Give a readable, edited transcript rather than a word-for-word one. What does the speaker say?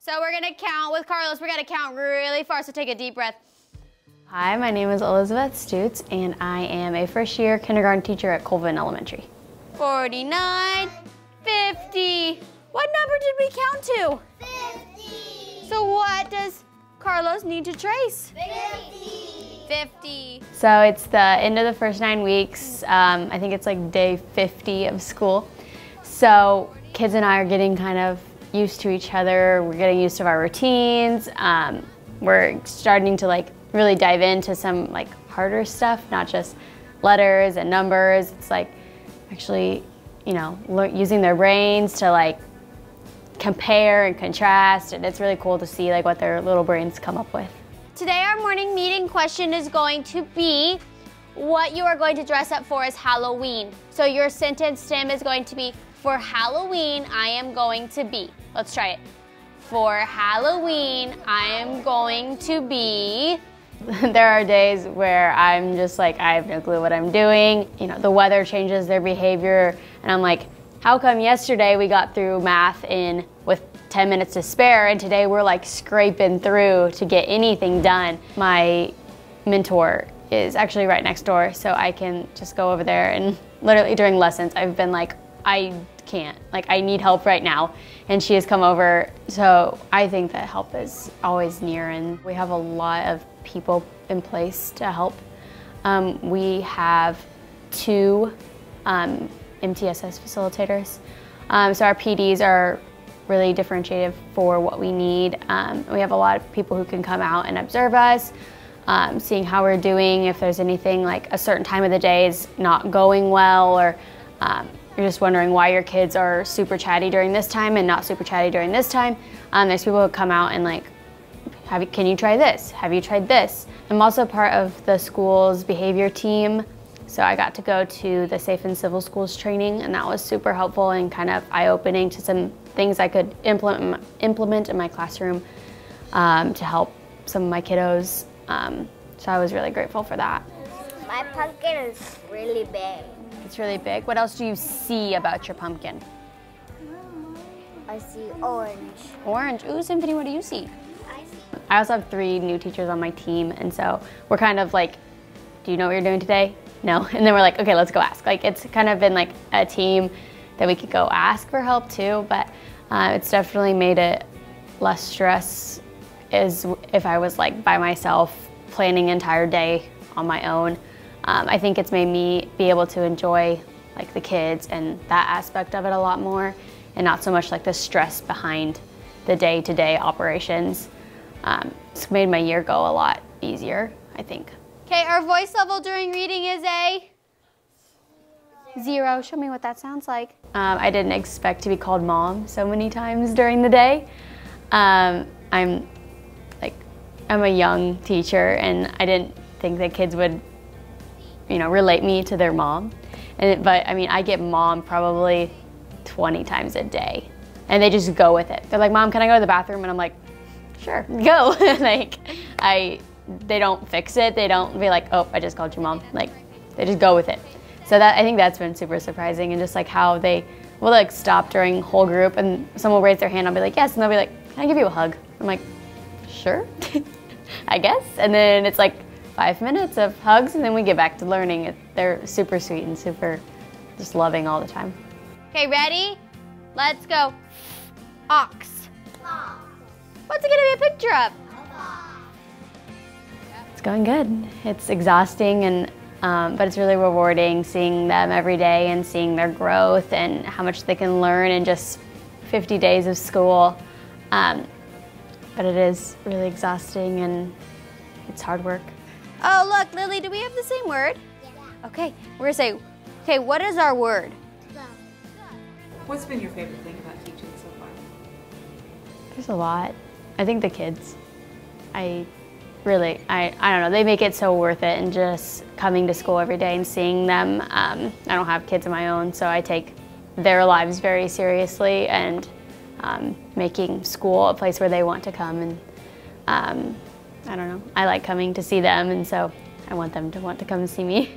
So we're gonna count with Carlos. We're gonna count really far, so take a deep breath. Hi, my name is Elizabeth Stoots, and I am a first-year kindergarten teacher at Colvin Elementary. 49, 50. What number did we count to? 50. So what does Carlos need to trace? 50. 50. So it's the end of the first 9 weeks. I think it's like day 50 of school. So kids and I are getting kind of used to each other. We're getting used to our routines. We're starting to like really dive into some like harder stuff, not just letters and numbers. It's like actually, you know, using their brains to like compare and contrast, and it's really cool to see like what their little brains come up with. Today our morning meeting question is going to be what you are going to dress up for as Halloween. So your sentence stem is going to be, for Halloween, I am going to be. Let's try it. For Halloween, I am going to be. There are days where I'm just like, I have no clue what I'm doing. You know, the weather changes their behavior, and I'm like, how come yesterday we got through math with 10 minutes to spare, and today we're like scraping through to get anything done? My mentor is actually right next door, so I can just go over there, and literally during lessons, I've been like, I can't, like I need help right now, and she has come over. So I think that help is always near, and we have a lot of people in place to help. We have 2 MTSS facilitators. So our PDs are really differentiated for what we need. We have a lot of people who can come out and observe us, seeing how we're doing, if there's anything like a certain time of the day is not going well, or you're just wondering why your kids are super chatty during this time and not super chatty during this time. There's people who come out and like, can you try this? Have you tried this? I'm also part of the school's behavior team. So I got to go to the Safe and Civil Schools training, and that was super helpful and kind of eye-opening to some things I could implement in my classroom to help some of my kiddos. So I was really grateful for that. My pumpkin is really big. It's really big. What else do you see about your pumpkin? I see orange. Orange. Ooh, Symphony, what do you see? I see. I also have 3 new teachers on my team, and so we're kind of like, do you know what you're doing today? No. And then we're like, okay, let's go ask. Like, it's kind of been like a team that we could go ask for help too, but it's definitely made it less stress as if I was like by myself planning an entire day on my own. I think it's made me be able to enjoy like the kids and that aspect of it a lot more, and not so much like the stress behind the day-to-day operations. It's made my year go a lot easier, I think. Okay, our voice level during reading is a 0. Show me what that sounds like. I didn't expect to be called mom so many times during the day. I'm a young teacher, and I didn't think that kids would, you know, relate me to their mom. But I mean, I get mom probably 20 times a day, and they just go with it. They're like, Mom, can I go to the bathroom? And I'm like, sure, go. Like, they don't fix it. They don't be like, oh, I just called you mom. Like, they just go with it. So I think that's been super surprising, and just like how they will like stop during whole group, and someone will raise their hand, I'll be like, yes, and they'll be like, can I give you a hug? I'm like, sure, I guess. And then it's like 5 minutes of hugs, and then we get back to learning. They're super sweet and super just loving all the time. Okay, ready? Let's go. Ox. What's it gonna be a picture of? It's going good. It's exhausting, and but it's really rewarding seeing them every day and seeing their growth and how much they can learn in just 50 days of school. But it is really exhausting, and it's hard work. Oh, look, Lily, do we have the same word? Yeah. Okay, we're gonna say, okay, what is our word? What's been your favorite thing about teaching so far? There's a lot. I think the kids. I don't know, they make it so worth it, and just coming to school every day and seeing them. I don't have kids of my own, so I take their lives very seriously, and making school a place where they want to come. And I don't know, I like coming to see them, and so I want them to want to come and see me.